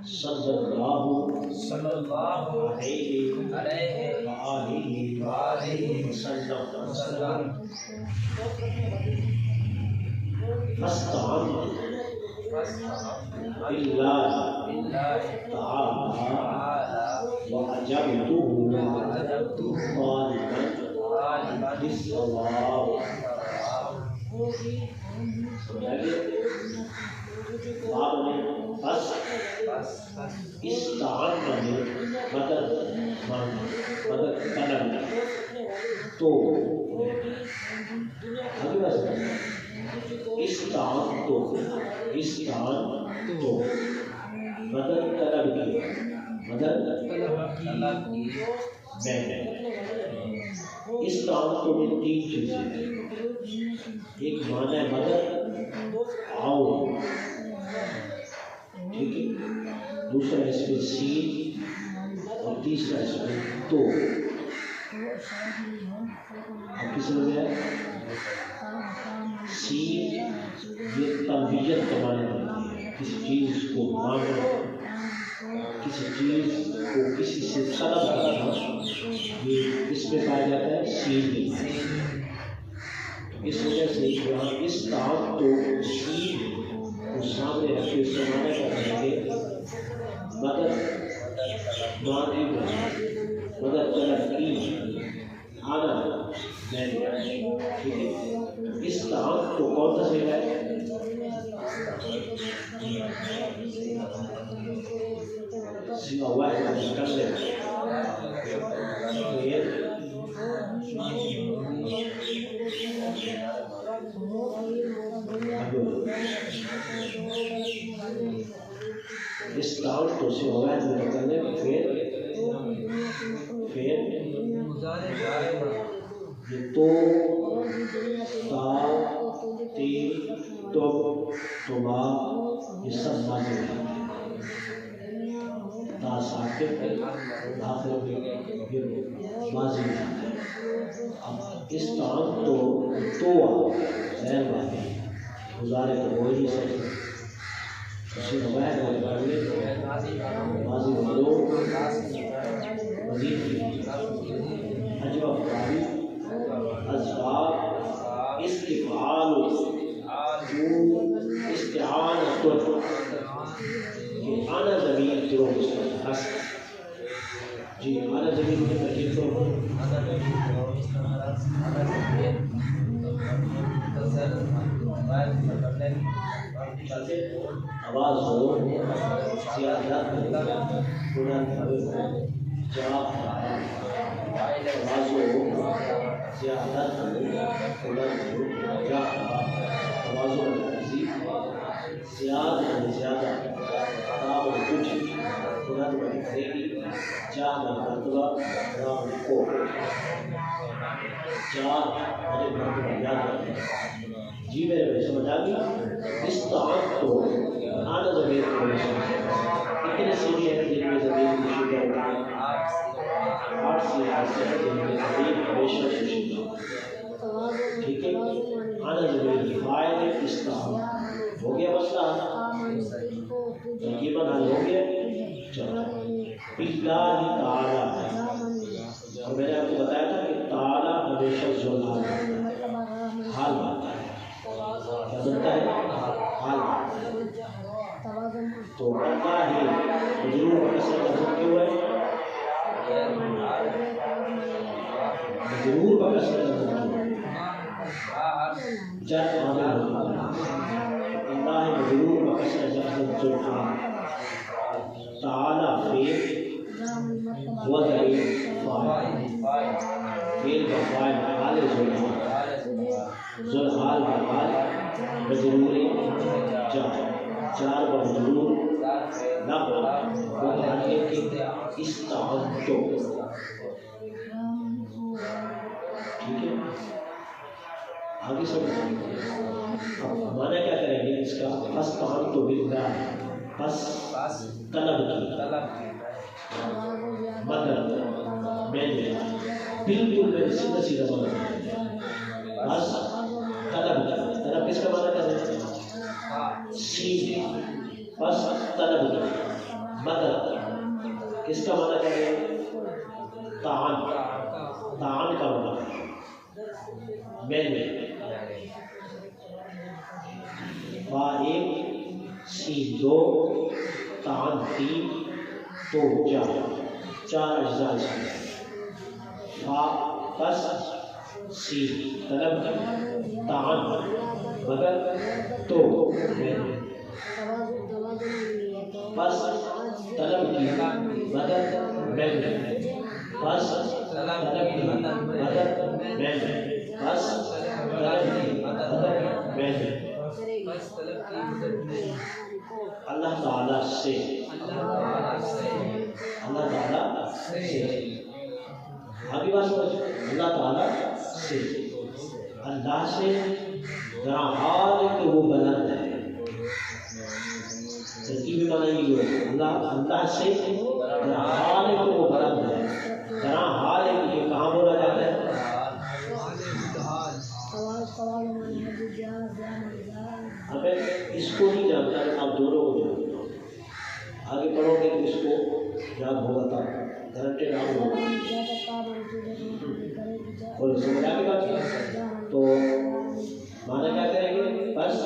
صلی اللہ علیہ وآلہ وسلم فاستعنت باللہ تعالی وأجبته طالبا للصواب. آپ نے بس استعان میں مدد طلب تو استعان تو مدد طلب کی میں نے استعان تو میں تین چیزیں، ایک معنی ہے مدد آؤ، ٹھیک ہے، دوسرا اس میں سین اور تیسرا اس میں تو. اب کس میں ہے سین، یہ تربیت کا معنی ہوتی ہے، کسی چیز کو مانگنا، کسی چیز کو کسی سے طلب کرنا، یہ اس میں پایا جاتا ہے سین میں. اس وجہ سے یہاں اس طاق تو سین کو سامنے رکھ کے استعمال کرنے کے مدد ماضی مدد طلب کی آنا میں نے، ٹھیک ہے. اس طاق کو کون سا سیکھا ہے؟ سیکھا ہوا ہے کر لیں. اس طاق تو سے ہوا ہے کرنے پھر یہ تو تا تی تو با یہ سب ماضی ہے. تا ساکت داخل پھر ماضی ہے. اب اس طاق تو غیر ماضی گزارے تو ہو ہی سکتے، اسی روایت میں ماضی ملو مزید عجب افعال اسباب استفعال استعانت کہ آنا زمین کرو مستحق جی آنا زمین میں ترجیح کرو آواز ہو زیادت بلند جا آواز ہو زیادت بلند جا آواز ہو زیادہ رام کچھ بلند بلند جا مرتبہ رام کو چار مرتبہ یاد رکھیں. جی میرے بھائی سمجھ آ گیا. اس طاق تو آنا ضمیر کو اتنے سیدھی ہے جن میں ضمیر کی شکر ہوتی ہے، 8 سیاحت سے جن میں ضمیر ہمیشہ شکر ہوتی ہے، ٹھیک ہے. آنا ضمیر فاعل استعان ہو گیا مسئلہ ترکیباً حل ہو گیا. چلو باللہ تعالی، اور میں نے آپ کو بتایا تھا کہ تعالی ہمیشہ ذل حال حال بنتا ہے، کیا بنتا ہے؟ حال بنتا ہے. تو اللہ ہی مجرور کسر لفظ کیوں ہے؟ مجرور کا کسر لفظ کیوں ہے؟ جر عامل ہوتا ہے. اللہ ہی مجرور کا کسر لفظ کیوں ہے؟ تعالی فعل وضعی فاعل، فعل کا فاعل حال ذل حال کا حال مجرور جر چار مجرور نب متعلق استعنت، ٹھیک ہے. آگے سمجھ اب معنی کیا کریں گے اس کا؟ فاستعنت باللہ، بس طلب کی مدد میں نے بالکل میں سیدھا سیدھا مدد بس طلب کی. طلب کس کا معنی کریں؟ سین بس طلب کی مدد کس کا مدد ہے تعان تعان کا مدد میں با ایک سین دو تعان تین تو چار اجزاء اس میں فا بس سین طلب کی تعان مدد تو میں بس طلب کی مدد میں بس طلب کی مدد میں بس طلب کی مدد میں اللہ تعالیٰ سے اللہ تعالیٰ سے آگے بات سمجھ اللہ تعالیٰ سے اللہ سے ذرا حال کہ وہ بلند ہے ترکیب بنائی ہوئی اللہ اللہ سے ذرا حال کہ وہ بلند ہے ذرا حال ہے کہ کہاں بولا جاتا ہے اب اس کو نہیں جانتا ہے آپ دونوں کو جانتے ہو آگے پڑھو گے اس کو یاد ہوگا تھا گارنٹیڈ نام ہوگا اور سمجھ آگے بات تو مانا کیا کریں گے بس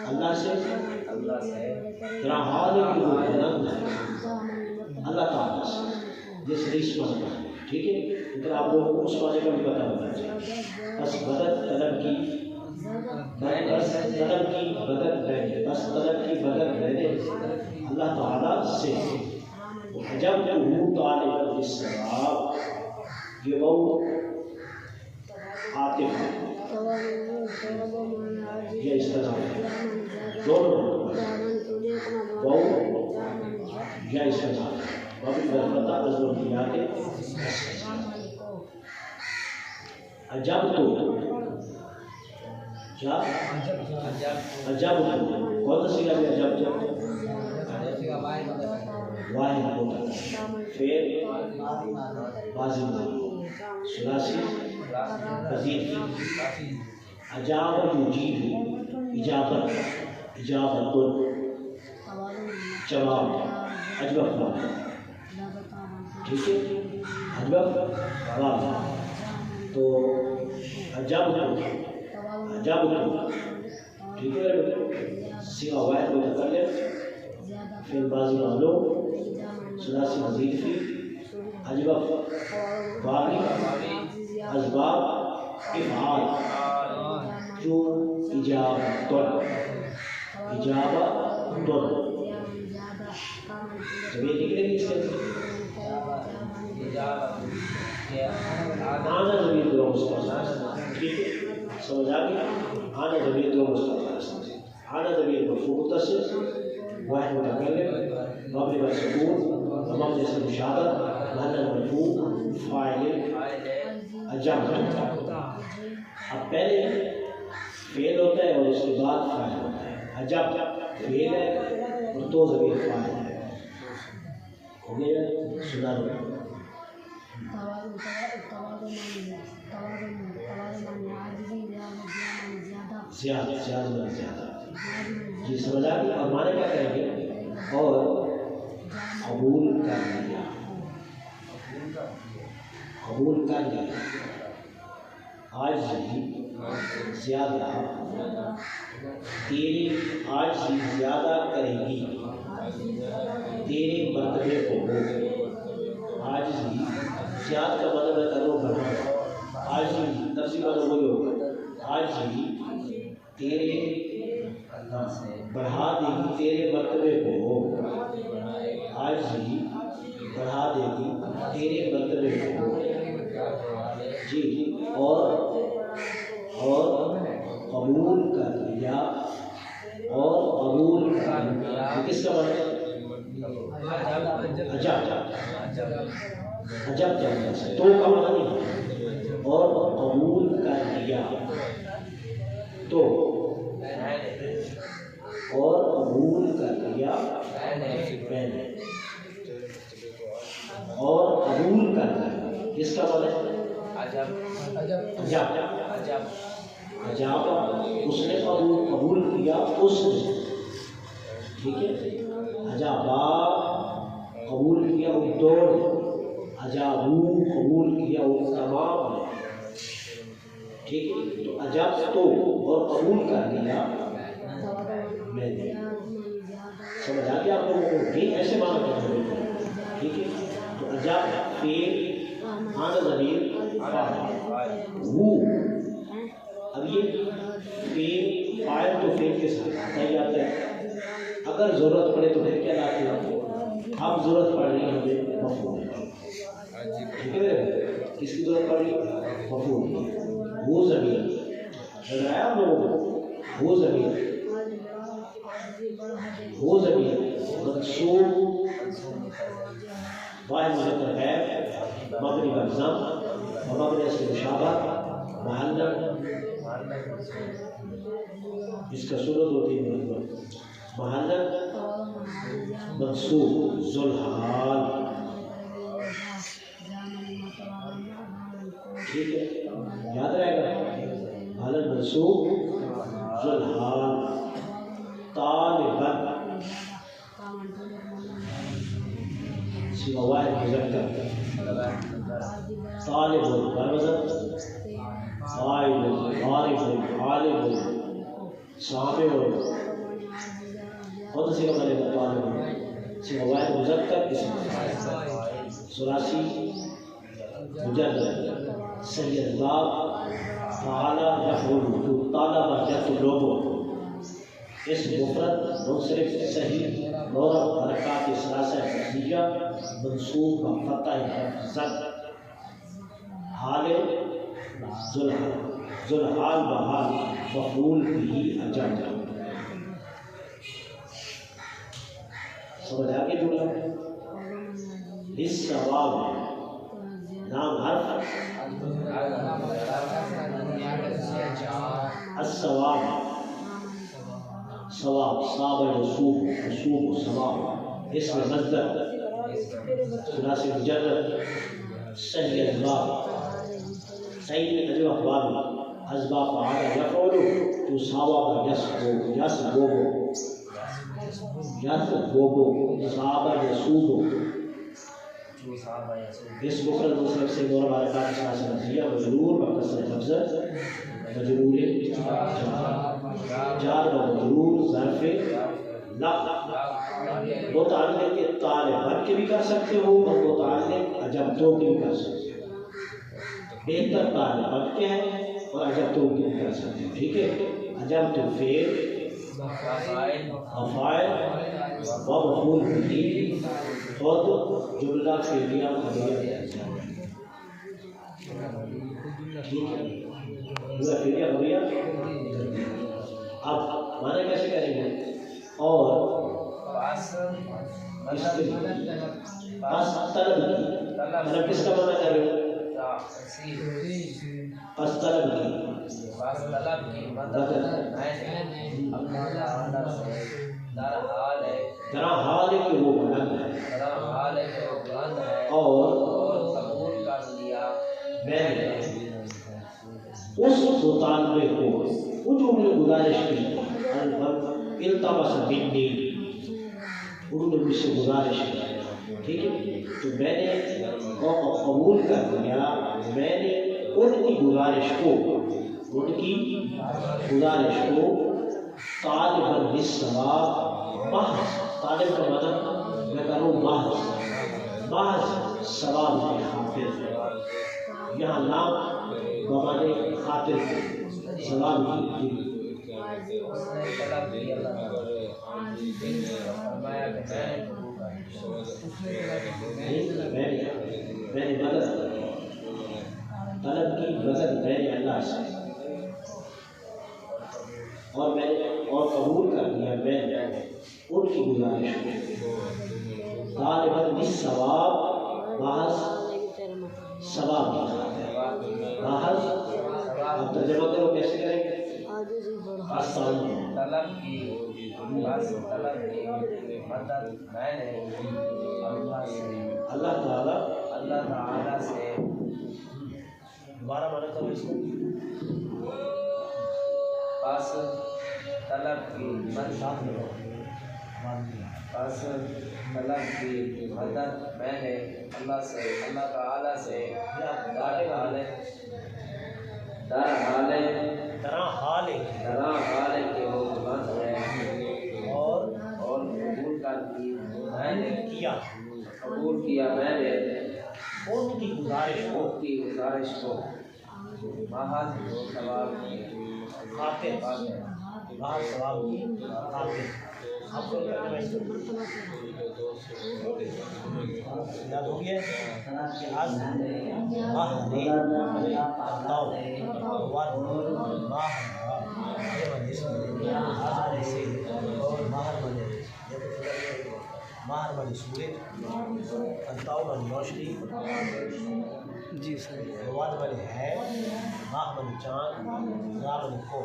اللہ سے ذرا حال ہے کہ وہ بلند ہے اللہ تعالیٰ سے جس ریس مانتا ہے ٹھیک ہے لیکن آپ لوگوں کو اس معنی کا بھی پتہ ہونا چاہیے بس مدد طلب کی بس طلب کی مدد میں بس طلب کی مدد میں نے اللہ تعالیٰ سے جب وہ طالب الثواب یہ وہ عاطف ہے یہ اس طرح دونوں وہ یا اس طرح وابی برفتا ازور دیا کے عجب تو عجب تو کون سی گا بھی عجب تو واحد ہوتا ہے پھر بازی سلاسی مزید عجاب یجیب اجابت اجابت جواب عجب ٹھیک ہے عجب تو عجب ٹھیک ہے سیغہ واحد متکلم فعل ماضی معلوم ثلاثی مزید فی عجب باقی اسباب افعال جو اجابت جب یہ لکھ لیں گے اس کے آنا ضمیر دو مستقبل ٹھیک ہے سمجھ آ گیا آنا ضمیر دو مستقبل آنا ضمیر مرفوع متصل واحد متکلم مبنی بر سکون تمام جیسے مشابہت محل مرفوع فاعل عجب اب پہلے فعل ہوتا ہے اور اس کے بعد فاعل ہوتا ہے عجب فعل ہے اور تو ضمیر فاعل ہے ہو گیا سنا دو زیادہ جی سمجھ آ گیا اور معنی کیا کریں گے اور قبول کر لیا آج ہی زیادہ تیری آج ہی زیادہ کرے گی تیرے مرتبے کو آج ہی زیادہ کا مطلب ہے کرو بڑھا آج ہی نفسی مطلب وہی ہوگا آج ہی تیرے بڑھا دے گی تیرے مرتبے کو آج ہی بڑھا دے گی تیرے مرتبے کو جی اور قبول کر لیا اور قبول کر لیا کس کا مطلب عجب تو کا مطلب نہیں اور قبول کر لیا تو اور قبول کر لیا پہلے اور قبول کر لیا کس کا مطلب اجابہ اس نے قبول کیا اس نے، ٹھیک ہے، اجابہ قبول کیا ان دو نے، اجابو قبول کیا ان تمام نے، ٹھیک ہے، تو اجاب تو اور قبول کر لیا میں نے، سمجھ آ گیا آپ لوگوں کو؟ یہ ایسے معنی کرتے ہیں، ٹھیک ہے، تو اجاب فعل آنا ضمیر فاعل وہ، اب یہ فعل فاعل تو فعل کے ساتھ آتا ہی آتا ہے، اگر ضرورت پڑے تو پھر کیا لاتے ہیں؟ اب ضرورت پڑ رہی ہے ہمیں مفعول، ٹھیک ہے، کس کی ضرورت پڑ رہی ہے؟ مفعول کی، وہ ضمیر نظر آیا آپ لوگوں کو؟ وہ ضمیر منصوب واحد مذکر غائب مبنی بر ضم و مبنی اسم مشابہ محلا، اس کا صورت ہوتی ہے محلا منصوب ذوالحال، ٹھیک ہے، یاد رہے گا، محلا منصوب ذوالحال، طالباً سوى واحد مذكر طالب برمزة فاعل ضارب عالم سامع، کون سی کا معنی ہے طالب؟ سوى واحد مذكر اسم ثلاثی مجرد صحیح الباب تعالی یفعل طالب یطلب، اس مفرد منصرف صحیح مورب حرکات ثلاثہ فصلیہ منصوب و فتح زد حال ذوالحال بحال مفعول به اجاب، سمجھ آگے جملہ؟ الثواب نام حرف الثواب ثواب صاب یصوب یصوب ثواب اسم مصدر ثلاثی مجرد صحیح الباب صحیح میں تجربہ اخبار میں اسباب فعال یفعل تو ثواب یصوب یصوب صاب یصوب، اس مفرد مصرف سے مورب حرکات ثلاثہ فصلیہ مجرور بکسر حفظ مجرور جار و مجرور ظرف لا، متعلق طالباً کے بھی کر سکتے ہو اور متعلق اجبتوں کے بھی کر سکتے ہو، بہتر طالباً کے ہیں اور اجبتوں کے بھی کر سکتے ہو، ٹھیک ہے، اجبت فعل افعال و مفعول به خود جملہ فعلیہ خبریہ، ٹھیک ہے، جملہ فعلیہ خبریہ۔ اب معنی کیسے کریں گے؟ اور طلب کس کا معنی کر رہے ہو؟ طلب کی ذرا حال ہے کہ وہ بلند ہے، اور میں نے اس مطالبے کو وہ جو انہوں نے گزارش کی التمس منی، انہوں نے مجھ سے گزارش کی، ٹھیک ہے، تو میں نے قبول کر لیا، میں نے ان کی گزارش کو طالباً بالثواب محض، طالب کا مطلب میں کروں محض ثواب کے خاطر، یہاں نام بمانے خاطر ثواب کی، میں نے مدد طلب کی، مدد میں نے اللہ سے، اور میں نے اور قبول کر لیا میں نے ان کی گزارش کو، طالباً بالثواب محض ثواب کی خاطر، محض، اب ترجمہ کرو کیسے کریں گے؟ طلب کی مدد میں نے اللہ تعالیٰ سے دوبارہ مانا کرو اس کو. پس طلب کی ساتھ لگاؤ. پس طلب کی مدد میں نے اللہ تعالی سے در حال کہ وہ بلند ہے اور قبول کر دی میں نے قبول کیا میں نے ان کی گزارش کو محض ثواب کی خاطر محض ثواب کی خاطر. آپ کو یاد ہو گیا کہ آج ماہر والی سورج انتاؤ والی روشنی جی سر مواد والی ہے ماہ والی چاند را والی کو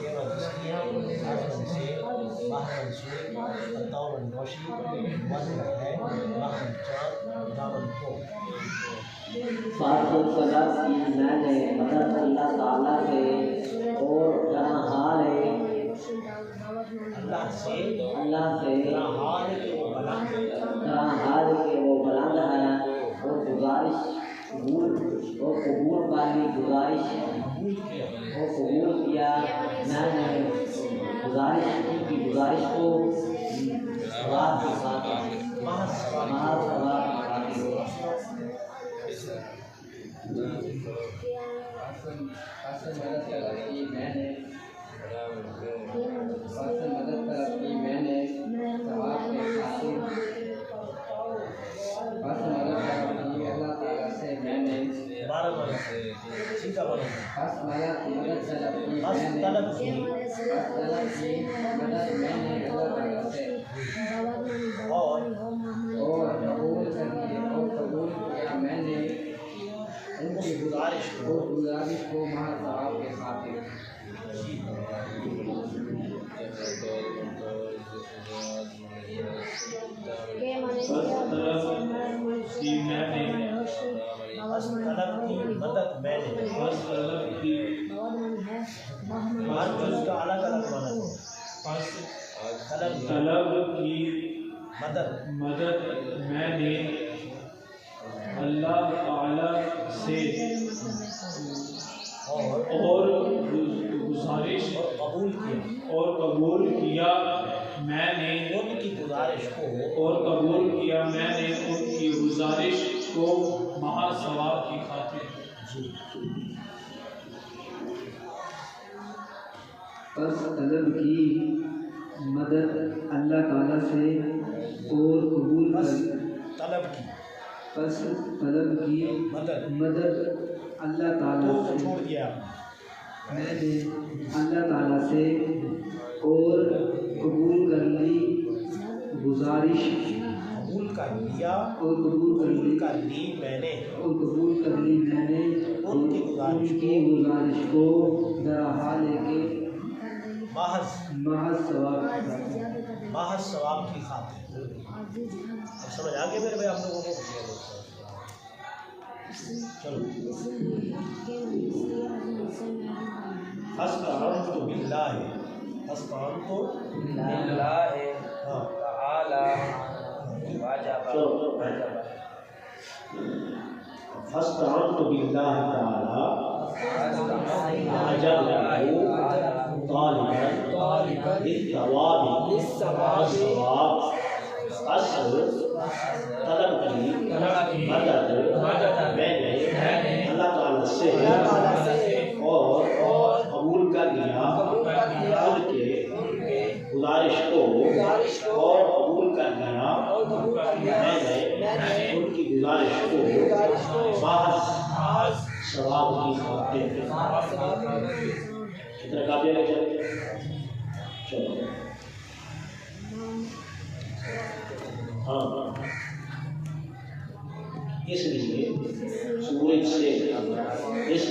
یہ والی جسمی آج والی سے ماہر والی سورج انتاؤ والی روشنی مواد والی ہے ماہ والی چاند را والی کو. طلب کی میں نے مدد اللہ تعالیٰ سے اور جہاں حال ہے اللہ سے اللہ سے حال کے وہ بلند جہاں حال کے وہ بلند ہے اور گزارش قبول والی گزارش کو قبول کیا میں نے کی گزارش کو ثواب کے ساتھ محض ثواب کے ساتھ مدد طلب کی میں نے ثواب کے خاطر اللہ تعالیٰ سے میں نے سیدھا بولو مدد طلب کی مدد میں نے اللہ تعالیٰ سے اور قبول کیا میں نے ان کی گزارش کو محض ثواب کے خاطر. طلب کی مدد میں نے ہر جز کا الگ الگ معنی ہے. طلب کی مدد میں نے اللہ تعالی سے اور گزارش قبول کیا میں نے ان کی گزارش کو محض ثواب کی خاطر. پس طلب کی مدد اللہ تعالیٰ سے اور قبول طلب کی مدد اللہ تعالیٰ سے چھوڑ دیا میں نے اللہ تعالیٰ سے اور قبول کر لی گزارش قبول کر لیا اور قبول کر لی میں نے ان کی گزارش کو در حال کے محض ثواب کی خاطر. اب سمجھ آ گیا میرے بھائی آپ لوگوں کو. چلو استعنت باللہ فاستعنت باللہ تعالی طالبا للثواب اصل طلب کی مدد میں نے اللہ تعالی سے اور قبول کر لیا ان کے گزارش کو اور قبول کر لیا میں نے ان کی گزارش کو محض ثواب کی خاطر. کتنا کافی لگ جائے. چلو ہاں اس لیے سورج سے